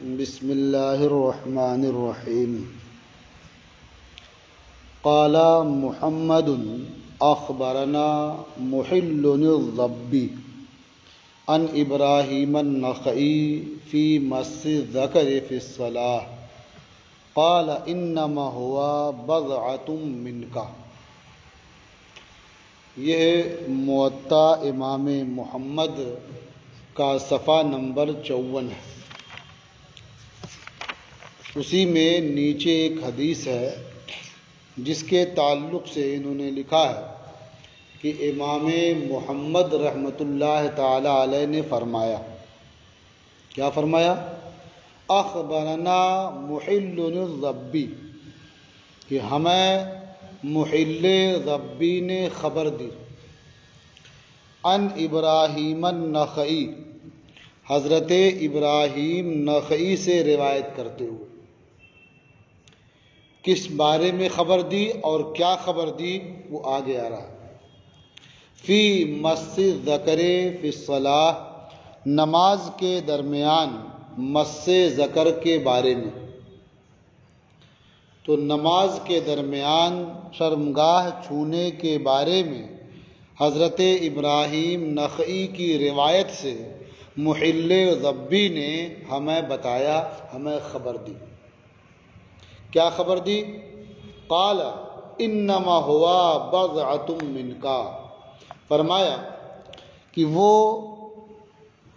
بسم اللہ الرحمن الرحیم. قال محمد اخبرنا محل الضبی عن ابراہیم النخعی فی مس الذکر فی الصلاۃ قال انما هو بضعۃ منک. یہ موطا امام محمد کا صفحہ نمبر 54 ہے. اسی میں نیچے ایک حدیث ہے جس کے تعلق سے انہوں نے لکھا ہے کہ امام محمد رحمۃ اللہ تعالی علیہ نے فرمایا. کیا فرمایا؟ اخبرنا محل الضبی، کہ ہمیں محل ضبی نے خبر دی. عن ابراہیم النخعی، حضرت ابراہیم نخعی سے روایت کرتے ہوئے. کس بارے میں خبر دی اور کیا خبر دی وہ آگے آ رہا ہے. فی مس الذکر فی الصلاۃ، نماز کے درمیان مس ذکر کے بارے میں. تو نماز کے درمیان شرمگاہ چھونے کے بارے میں حضرت ابراہیم نخعی کی روایت سے محل ضبی نے ہمیں بتایا، ہمیں خبر دی. کیا خبر دی؟ قال انما هو بضعۃ منک، فرمایا کہ وہ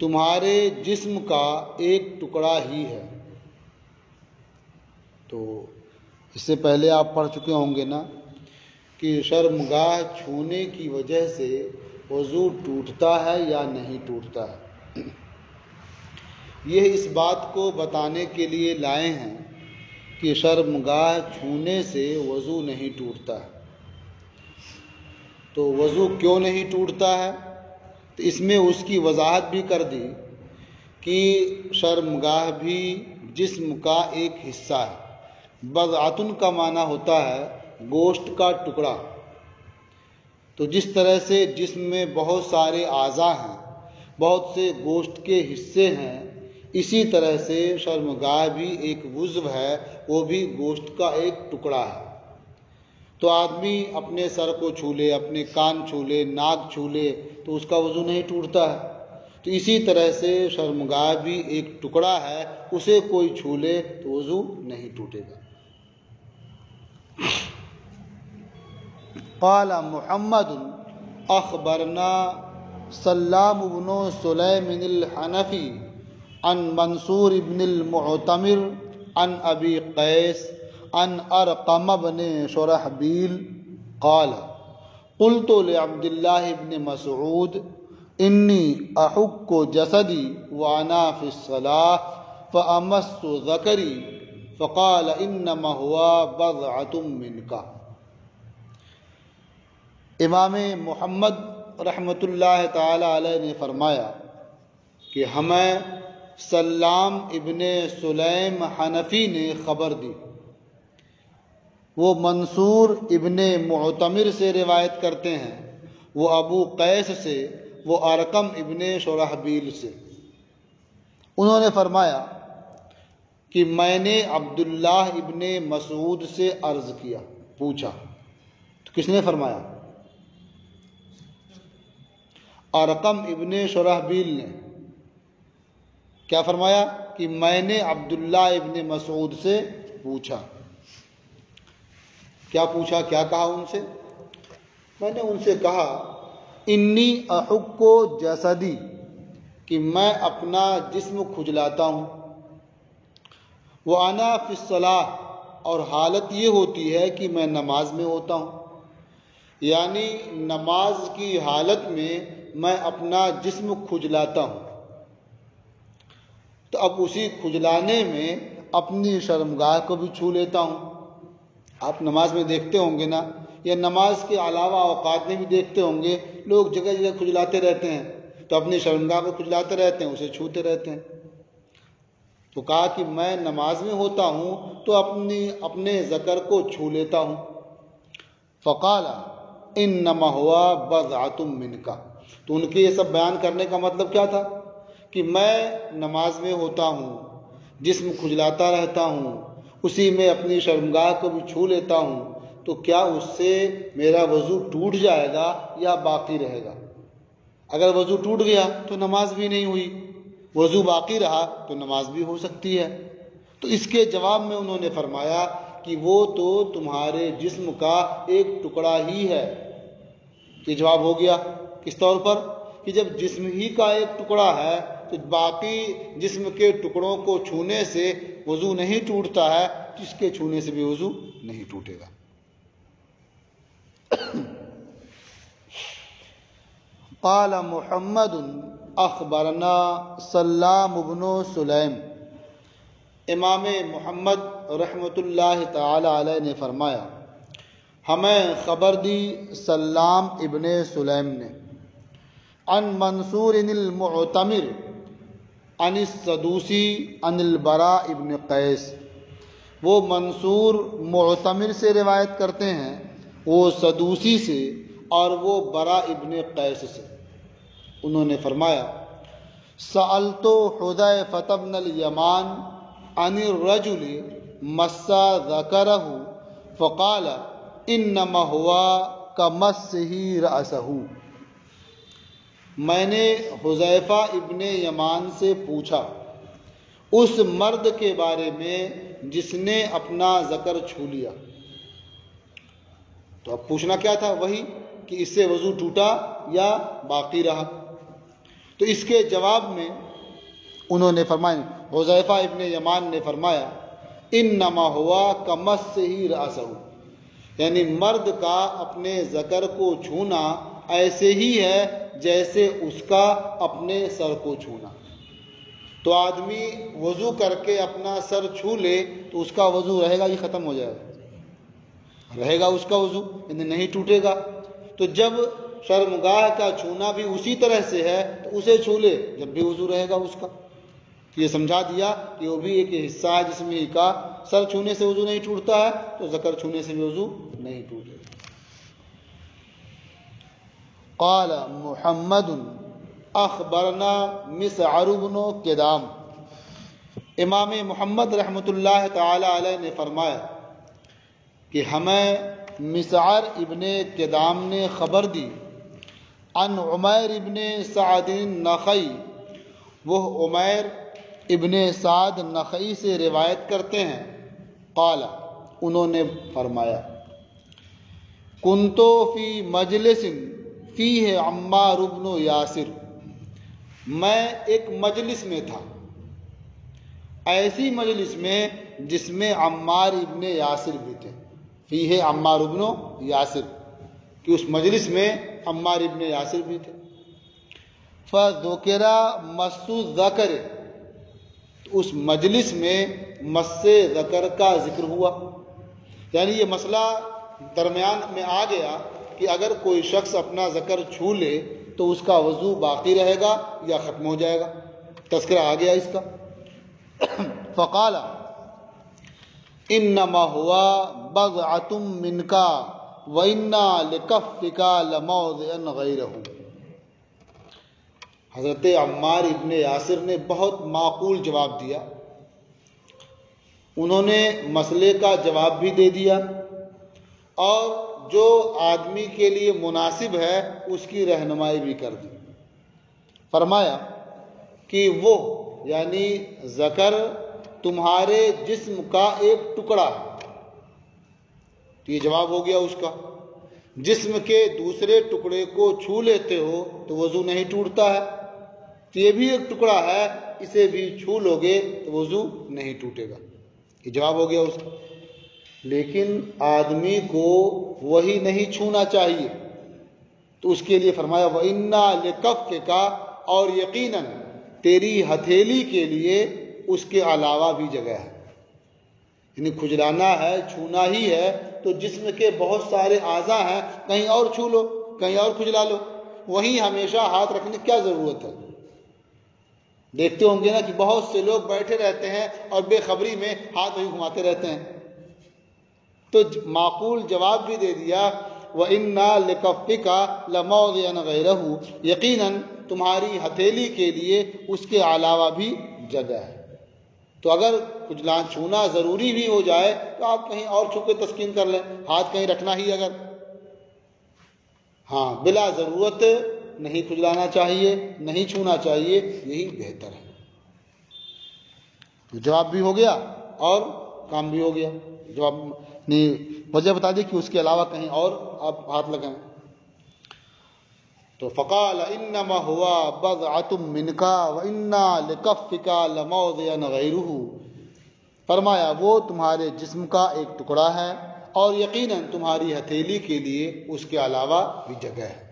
تمہارے جسم کا ایک ٹکڑا ہی ہے. تو اس سے پہلے آپ پڑھ چکے ہوں گے نا کہ شرمگاہ چھونے کی وجہ سے وضو ٹوٹتا ہے یا نہیں ٹوٹتا ہے. یہ اس بات کو بتانے کے لیے لائے ہیں کہ شرمگاہ چھونے سے وضو نہیں ٹوٹتا ہے. تو وضو کیوں نہیں ٹوٹتا ہے؟ تو اس میں اس کی وضاحت بھی کر دی کہ شرمگاہ بھی جسم کا ایک حصہ ہے. بضعۃ کا معنی ہوتا ہے گوشت کا ٹکڑا. تو جس طرح سے جسم میں بہت سارے اعضاء ہیں، بہت سے گوشت کے حصے ہیں، اسی طرح سے شرمگاہ بھی ایک عضو ہے، وہ بھی گوشت کا ایک ٹکڑا ہے. تو آدمی اپنے سر کو چھو لے، اپنے کان چھو لے، ناک چھو لے تو اس کا وضو نہیں ٹوٹتا ہے. تو اسی طرح سے شرمگاہ بھی ایک ٹکڑا ہے، اسے کوئی چھو لے تو وضو نہیں ٹوٹے گا. قال محمد اخبرنا سلام بن سلیم الحنفی عن منصور بن المعتمر عن ابی قیس عن ارقم بن شرحبیل قال قلت لعبد اللہ بن مسعود انی احک جسدی وانا فی الصلاۃ فامست ذکری فقال انما هو بضعۃ منک. امام محمد رحمۃ اللہ تعالی علیہ نے فرمایا کہ ہمیں سلام ابن سلیم حنفی نے خبر دی. وہ منصور ابن معتمر سے روایت کرتے ہیں، وہ ابو قیس سے، وہ ارقم ابن شرحبیل سے. انہوں نے فرمایا کہ میں نے عبداللہ ابن مسعود سے عرض کیا، پوچھا. تو کس نے فرمایا؟ ارقم ابن شرحبیل نے. کیا فرمایا؟ کہ میں نے عبداللہ ابن مسعود سے پوچھا. کیا پوچھا، کیا کہا ان سے؟ میں نے ان سے کہا انی احک جسدی، کہ میں اپنا جسم کھجلاتا ہوں. وانا فی الصلاۃ، اور حالت یہ ہوتی ہے کہ میں نماز میں ہوتا ہوں. یعنی نماز کی حالت میں میں اپنا جسم کھجلاتا ہوں. تو اب اسی کھجلانے میں اپنی شرمگاہ کو بھی چھو لیتا ہوں. آپ نماز میں دیکھتے ہوں گے نا، یا نماز کے علاوہ اوقات میں بھی دیکھتے ہوں گے، لوگ جگہ جگہ کھجلاتے رہتے ہیں. تو اپنی شرمگاہ کو کھجلاتے رہتے ہیں، اسے چھوتے رہتے ہیں. تو کہا کہ میں نماز میں ہوتا ہوں تو اپنے ذکر کو چھو لیتا ہوں. فقال انما هو بضعۃ منک. تو ان کے یہ سب بیان کرنے کا مطلب کیا تھا کہ میں نماز میں ہوتا ہوں، جسم کھجلاتا رہتا ہوں، اسی میں اپنی شرمگاہ کو بھی چھو لیتا ہوں، تو کیا اس سے میرا وضو ٹوٹ جائے گا یا باقی رہے گا؟ اگر وضو ٹوٹ گیا تو نماز بھی نہیں ہوئی، وضو باقی رہا تو نماز بھی ہو سکتی ہے۔ تو اس کے جواب میں انہوں نے فرمایا کہ وہ تو تمہارے جسم کا ایک ٹکڑا ہی ہے۔ یہ جواب ہو گیا کس طور پر کہ جب جسم ہی کا ایک ٹکڑا ہے تو باقی جسم کے ٹکڑوں کو چھونے سے وضو نہیں ٹوٹتا ہے، جس کے چھونے سے بھی وضو نہیں ٹوٹے گا۔ قال محمد اخبرنا سلام بن سلیم، امام محمد رحمۃ اللہ تعالی علیہ نے فرمایا ہمیں خبر دی سلام ابن سلیم نے، عن منصور المعتمر عن السدوسی عن البراء ابن قیس، وہ منصور معتمر سے روایت کرتے ہیں، وہ سدوسی سے اور وہ براء ابن قیس سے۔ انہوں نے فرمایا سألت حذیفۃ بن الیمان عن الرجل مس ذکرہ فقال انما هو کمسہ رأسہ، میں نے حذیفہ ابن یمان سے پوچھا اس مرد کے بارے میں جس نے اپنا ذکر چھو لیا۔ تو اب پوچھنا کیا تھا؟ وہی کہ اس سے وضو ٹوٹا یا باقی رہا۔ تو اس کے جواب میں انہوں نے فرمایا، حذیفہ ابن یمان نے فرمایا انما ہوا کمسہ رأسہ، یعنی مرد کا اپنے ذکر کو چھونا ایسے ہی ہے جیسے اس کا اپنے سر کو چھونا۔ تو آدمی وضو کر کے اپنا سر چھو لے تو اس کا وضو رہے گا یہ ختم ہو جائے گا؟ رہے گا اس کا وضو، یعنی نہیں ٹوٹے گا۔ تو جب شرمگاہ کا چھونا بھی اسی طرح سے ہے تو اسے چھو لے، جب بھی وضو رہے گا اس کا۔ یہ سمجھا دیا کہ وہ بھی ایک حصہ ہے جسم ہی کا، سر چھونے سے وضو نہیں ٹوٹتا ہے تو ذکر چھونے سے بھی وضو نہیں ٹوٹے گا۔ قال محمد اخبرنا مسعر بن کدام، امام محمد رحمۃ اللہ تعالی علیہ نے فرمایا کہ ہمیں مسعر ابن کدام نے خبر دی، عن عمیر ابن سعد النخعی، وہ عمیر ابن سعد نخعی سے روایت کرتے ہیں، قال، انہوں نے فرمایا کنتو فی مجلس فیہ عمار بن یاسر، میں ایک مجلس میں تھا، ایسی مجلس میں جس میں عمار ابن یاسر بھی تھے، فیہ عمار ابن یاسر، کہ اس مجلس میں عمار ابن یاسر بھی تھے۔ فذکر مس الذکر، اس مجلس میں مس ذکر کا ذکر ہوا، یعنی یہ مسئلہ درمیان میں آ گیا کہ اگر کوئی شخص اپنا ذکر چھو لے تو اس کا وضو باقی رہے گا یا ختم ہو جائے گا، تذکرہ آ گیا اس کا۔ فقال انما ہوا بضعۃ منک وان لکفک لموضعا غیرہ، حضرت عمار ابن یاسر نے بہت معقول جواب دیا، انہوں نے مسئلے کا جواب بھی دے دیا اور جو آدمی کے لیے مناسب ہے اس کی رہنمائی بھی کر دی۔ فرمایا کہ وہ یعنی ذکر تمہارے جسم کا ایک ٹکڑا ہے، تو یہ جواب ہو گیا اس کا۔ جسم کے دوسرے ٹکڑے کو چھو لیتے ہو تو وضو نہیں ٹوٹتا ہے، تو یہ بھی ایک ٹکڑا ہے، اسے بھی چھو لو گے تو وضو نہیں ٹوٹے گا، یہ جواب ہو گیا اس کا۔ لیکن آدمی کو وہی نہیں چھونا چاہیے، تو اس کے لیے فرمایا وَإِنَّا لِكَفِّكَ، اور یقیناً تیری ہتھیلی کے لیے اس کے علاوہ بھی جگہ ہے، یعنی کھجلانا ہے، چھونا ہی ہے تو جسم کے بہت سارے اعضاء ہیں، کہیں اور چھو لو، کہیں اور کھجلا لو، وہیں ہمیشہ ہاتھ رکھنے کی کیا ضرورت ہے؟ دیکھتے ہوں گے نا کہ بہت سے لوگ بیٹھے رہتے ہیں اور بے خبری میں ہاتھ وہیں گھماتے رہتے ہیں، تو معقول جواب بھی دے دیا وَإِنَّا لِكَفِّكَ لَمَوْضِعًا غَيْرَهُ، یقیناً تمہاری ہتھیلی کے لیے اس کے علاوہ بھی جگہ ہے۔ تو اگر چھونا ضروری بھی ہو جائے تو آپ کہیں اور چھو کے تسکین کر لیں، ہاتھ کہیں رکھنا ہی اگر، ہاں بلا ضرورت نہیں کھجلانا چاہیے، نہیں چھونا چاہیے، یہی بہتر ہے۔ تو جواب بھی ہو گیا اور کام بھی ہو گیا۔ جواب نے وجہ بتا دی کہ اس کے علاوہ کہیں اور آپ ہاتھ لگائیں۔ تو فقال انما ہوا بضعۃ منک وانا لکفک لموضعا غیرہ، فرمایا وہ تمہارے جسم کا ایک ٹکڑا ہے اور یقیناً تمہاری ہتھیلی کے لیے اس کے علاوہ بھی جگہ ہے۔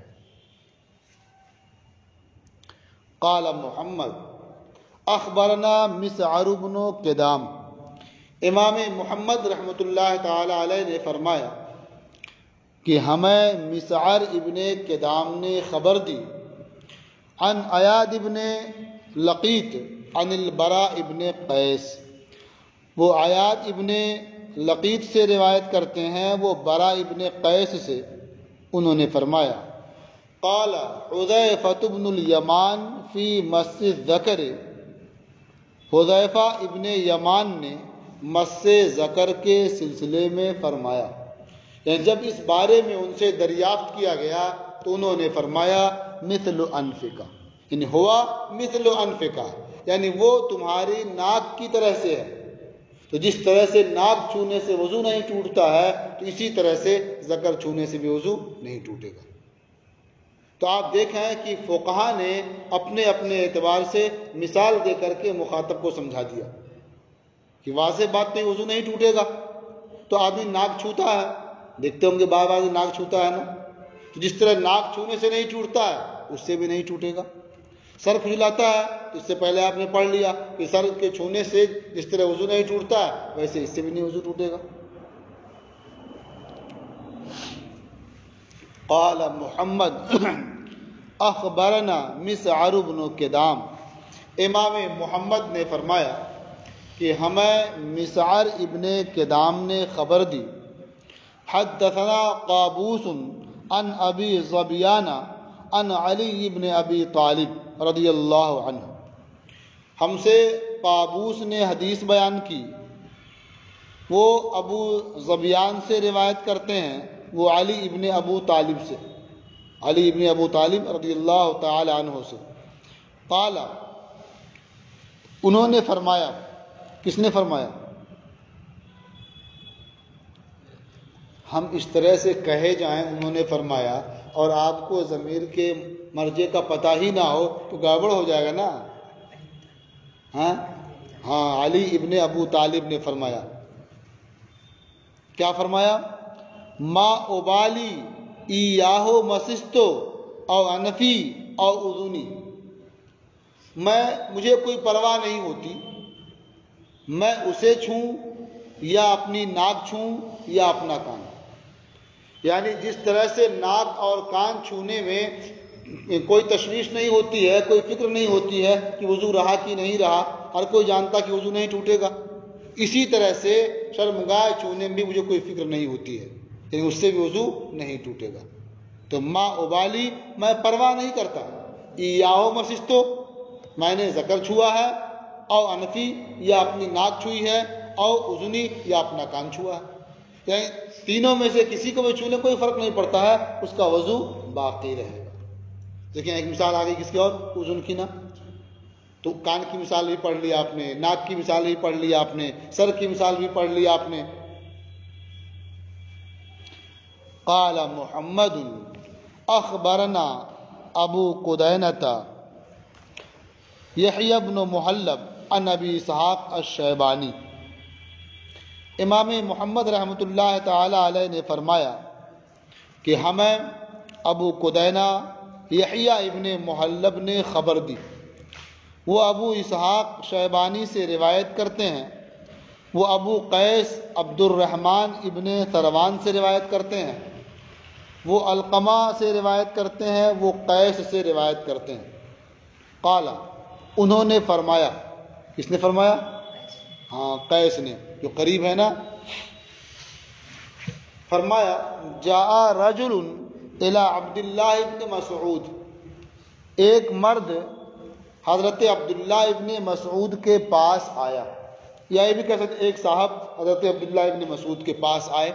قال محمد اخبرنا مسعر بن کدام، امام محمد رحمۃ اللہ تعالی علیہ نے فرمایا کہ ہمیں مسعر ابن کدام نے خبر دی، عن ایاد ابن لقیط عن البراء ابن قیس، وہ ایاد ابن لقیط سے روایت کرتے ہیں، وہ براء ابن قیس سے، انہوں نے فرمایا قال حذیفۃ بن الیمان فی مس الذکر، حذیفہ ابن یمان نے مس ذکر کے سلسلے میں فرمایا، یعنی جب اس بارے میں ان سے دریافت کیا گیا تو انہوں نے فرمایا مثل انفکا، یعنی ہوا مثل انفکا، یعنی وہ تمہاری ناک کی طرح سے ہے۔ تو جس طرح سے ناک چھونے سے وضو نہیں ٹوٹتا ہے تو اسی طرح سے ذکر چھونے سے بھی وضو نہیں ٹوٹے گا۔ تو آپ دیکھیں کہ فقہا نے اپنے اپنے اعتبار سے مثال دے کر کے مخاطب کو سمجھا دیا کہ واضح بات نہیں، وضو نہیں ٹوٹے گا۔ تو آدمی ناک چھوتا ہے، دیکھتے ہوں گے بار بار ناک چھوتا ہے نا، تو جس طرح ناک چھونے سے نہیں ٹوٹتا ہے اس سے بھی نہیں ٹوٹے گا۔ سر کھجلاتا ہے تو اس سے پہلے آپ نے پڑھ لیا کہ سر کے چھونے سے جس طرح وضو نہیں ٹوٹتا ہے ویسے اس سے بھی نہیں وضو ٹوٹے گا۔ قال محمد اخبرنا مسعر بن کدام، امام محمد نے فرمایا کہ ہمیں مسعر ابن کدام نے خبر دی، حدثنا قابوس عن ابی ظبیان عن علی بن ابی طالب رضی اللہ عنہ، ہم سے قابوس نے حدیث بیان کی، وہ ابو ظبیان سے روایت کرتے ہیں، وہ علی ابن ابو طالب سے، علی ابن ابو طالب رضی اللہ تعالی عنہ سے، قال انہوں نے فرمایا، کس نے فرمایا؟ ہم اس طرح سے کہے جائیں انہوں نے فرمایا اور آپ کو ضمیر کے مرجع کا پتہ ہی نہ ہو تو گڑبڑ ہو جائے گا نا۔ ہاں علی ابن ابو طالب نے فرمایا، کیا فرمایا؟ ما ابالی ایاہو مسستو او انفی او اذنی، مجھے کوئی پرواہ نہیں ہوتی میں اسے چھوں یا اپنی ناک چھوں یا اپنا کان، یعنی جس طرح سے ناک اور کان چھونے میں کوئی تشویش نہیں ہوتی ہے، کوئی فکر نہیں ہوتی ہے کہ وضو رہا کہ نہیں رہا، ہر کوئی جانتا کہ وضو نہیں ٹوٹے گا، اسی طرح سے شرمگاہ چھونے میں بھی مجھے کوئی فکر نہیں ہوتی ہے، یعنی اس سے بھی وضو نہیں ٹوٹے گا۔ تو ما ابالی، میں پرواہ نہیں کرتا، ایاہو مسستو، میں نے ذکر چھوا ہے، او انفی یا اپنی ناک چھوئی ہے، او اذنی یا اپنا کان چھوا ہے، یعنی تینوں میں سے کسی کو بھی چھونے کوئی فرق نہیں پڑتا ہے، اس کا وضو باقی رہے گا۔ دیکھیں ایک مثال آ گئی کس کی اور اذن کی نا، تو کان کی مثال بھی پڑھ لی آپ نے، ناک کی مثال بھی پڑھ لی آپ نے، سر کی مثال بھی پڑھ لی آپ نے۔ قال محمد اخبرنا ابو قدینۃ یحییٰ بن محلب عن ابی اسحاق الشیبانی، امام محمد رحمۃ اللہ تعالی علیہ نے فرمایا کہ ہمیں ابو قدینہ یحییٰ ابن محلب نے خبر دی، وہ ابو اسحاق شیبانی سے روایت کرتے ہیں، وہ ابو قیس عبد الرحمن ابن ثروان سے روایت کرتے ہیں، وہ علقمہ سے روایت کرتے ہیں، وہ قیس سے روایت کرتے ہیں۔ قال انہوں نے فرمایا، کس نے فرمایا؟ ہاں قیس نے، جو قریب ہے نا، فرمایا جاء رجل الی عبداللہ ابن مسعود، ایک مرد حضرت عبداللہ ابن مسعود کے پاس آیا، یا یہ بھی کہہ سکتے ایک صاحب حضرت عبداللہ ابن مسعود کے پاس آئے،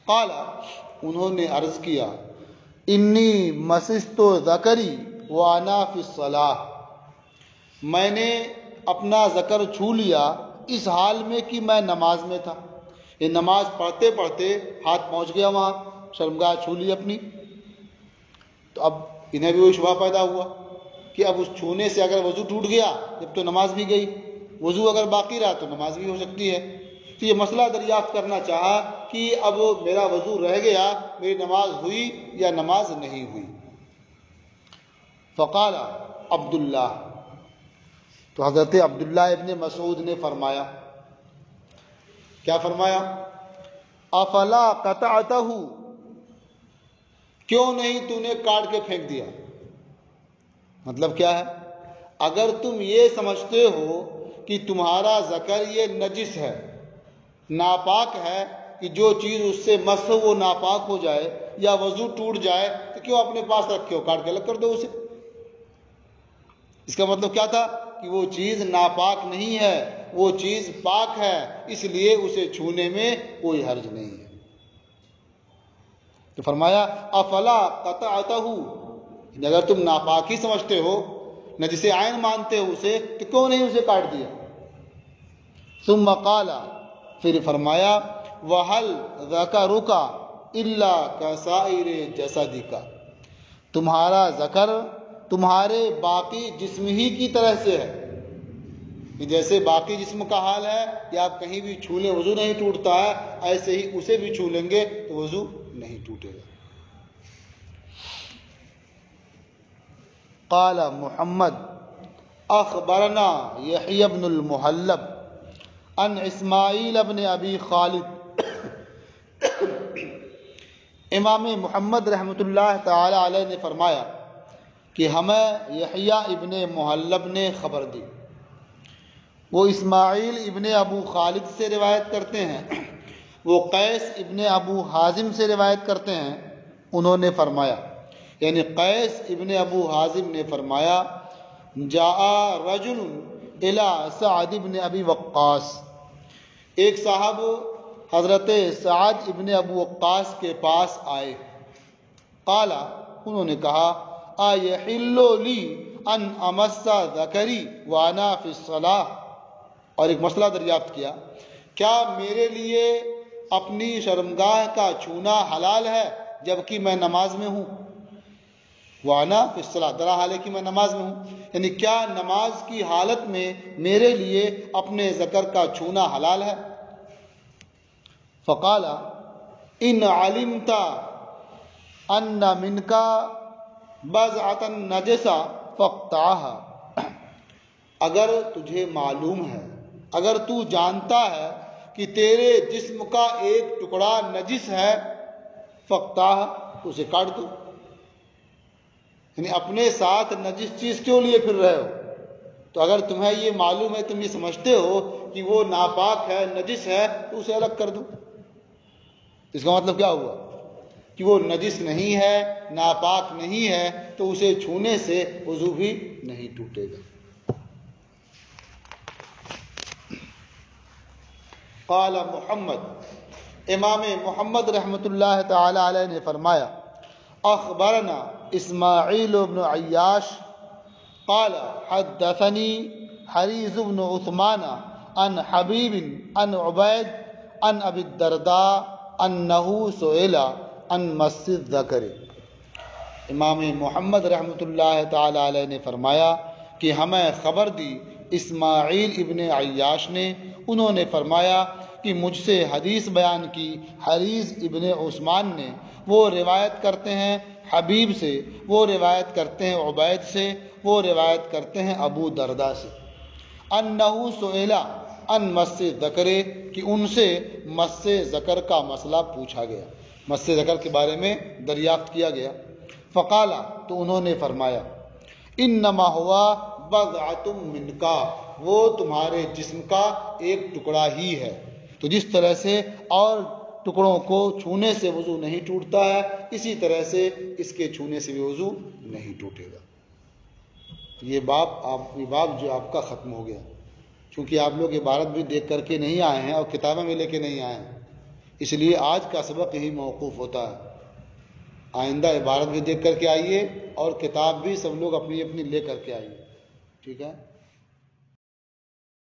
قال، انہوں نے عرض کیا، انی مسست ذکری وانا فی الصلاۃ، میں نے اپنا ذکر چھو لیا اس حال میں کہ میں نماز میں تھا۔ یہ نماز پڑھتے پڑھتے ہاتھ پہنچ گیا وہاں، شرمگاہ چھو لی اپنی۔ تو اب انہیں بھی وہ شبہ پیدا ہوا کہ اب اس چھونے سے اگر وضو ٹوٹ گیا جب تو نماز بھی گئی، وضو اگر باقی رہا تو نماز بھی ہو سکتی ہے۔ تو یہ مسئلہ دریافت کرنا چاہا کہ اب میرا وضو رہ گیا، میری نماز ہوئی یا نماز نہیں ہوئی۔ فقال عبداللہ، تو حضرت عبداللہ ابن مسعود نے فرمایا، کیا فرمایا؟ افلا قطعتہ، کیوں نہیں تو نے کاٹ کے پھینک دیا؟ مطلب کیا ہے؟ اگر تم یہ سمجھتے ہو کہ تمہارا ذکر یہ نجس ہے، ناپاک ہے، کہ جو چیز اس سے مس ہو وہ ناپاک ہو جائے یا وضو ٹوٹ جائے، تو کیوں اپنے پاس رکھے ہو؟ کاٹ کے الگ کر دو اسے۔ اس کا مطلب کیا تھا کہ وہ چیز ناپاک نہیں ہے، وہ چیز پاک ہے، اس لیے اسے چھونے میں کوئی حرج نہیں ہے۔ تو فرمایا افلا قطعتہ، اگر تم ناپاک ہی سمجھتے ہو، نجس عین مانتے ہو اسے، تو کیوں نہیں اسے کاٹ دیا؟ ثم قال، پھر فرمایا وَهَلْ ذَكَرُكَ إِلَّا كَسَائِرِ جَسَدِكَ، تمہارا ذکر تمہارے باقی جسم ہی کی طرح سے ہے، کہ جیسے باقی جسم کا حال ہے کہ آپ کہیں بھی چھو لیں وضو نہیں ٹوٹتا ہے، ایسے ہی اسے بھی چھو لیں گے تو وضو نہیں ٹوٹے گا۔ قال محمد اخبرنا یحیی بن المحلب عن اسماعیل بن ابی خالد، امام محمد رحمۃ اللہ تعالی علیہ نے فرمایا کہ ہمیں یحییٰ ابن محلب نے خبر دی۔ وہ اسماعیل ابن ابو خالد سے روایت کرتے ہیں، وہ قیس ابن ابو حازم سے روایت کرتے ہیں، انہوں نے فرمایا، یعنی قیس ابن ابو حازم نے فرمایا، جاء رجل الی سعد ابن ابی وقاص، ایک صاحب حضرت سعد ابن ابو وقاص کے پاس آئے، قال، انہوں نے کہا، ایحل لی ان امس ذکری وانا فی الصلاۃ، اور ایک مسئلہ دریافت کیا، کیا میرے لیے اپنی شرمگاہ کا چھونا حلال ہے جبکہ میں نماز میں ہوں؟ وانا فی الصلاۃ، درا حال ہے کہ میں نماز میں ہوں، یعنی کیا نماز کی حالت میں میرے لیے اپنے ذکر کا چھونا حلال ہے؟ فقال ان علمت ان منک بضعۃ نجسہ فاقطعها، اگر تجھے معلوم ہے، اگر تو جانتا ہے کہ تیرے جسم کا ایک ٹکڑا نجس ہے، فاقطعها، اسے کاٹ دو۔ یعنی اپنے ساتھ نجس چیز کیوں لیے پھر رہے ہو؟ تو اگر تمہیں یہ معلوم ہے، تم یہ سمجھتے ہو کہ وہ ناپاک ہے، نجس ہے، تو اسے الگ کر دو۔ اس کا مطلب کیا ہوا کہ وہ نجس نہیں ہے، ناپاک نہیں ہے، تو اسے چھونے سے وضو بھی نہیں ٹوٹے گا۔ قال محمد، امام محمد رحمۃ اللہ تعالی علیہ نے فرمایا، اخبرنا اسماعیل بن عیاش قال حدثنی حریز بن عثمان عن حبیب عن عبید عن ابی الدرداء انہ سئل عن مس الذکر۔ امام محمد رحمۃ اللہ تعالی علیہ نے فرمایا کہ ہمیں خبر دی اسماعیل ابن عیاش نے، انہوں نے فرمایا کہ مجھ سے حدیث بیان کی حریز ابن عثمان نے، وہ روایت کرتے ہیں حبیب سے، وہ روایت کرتے ہیں عبید سے، وہ روایت کرتے ہیں ابو درداء سے، انہ سئل عن مس ذکر، کہ ان سے مس ذکر کا مسئلہ پوچھا گیا، مس ذکر کے بارے میں دریافت کیا گیا۔ فقال، تو انہوں نے فرمایا، انما ہوا بضعۃ منک، وہ تمہارے جسم کا ایک ٹکڑا ہی ہے۔ تو جس طرح سے اور ٹکڑوں کو چھونے سے وضو نہیں ٹوٹتا ہے، اسی طرح سے اس کے چھونے سے بھی وضو نہیں ٹوٹے گا۔ یہ باب جو آپ کا ختم ہو گیا، چونکہ آپ لوگ عبارت بھی دیکھ کر کے نہیں آئے ہیں اور کتابیں بھی لے کے نہیں آئے ہیں، اس لیے آج کا سبق یہی موقوف ہوتا ہے۔ آئندہ عبارت بھی دیکھ کر کے آئیے اور کتاب بھی سب لوگ اپنی اپنی لے کر کے آئیے، ٹھیک ہے۔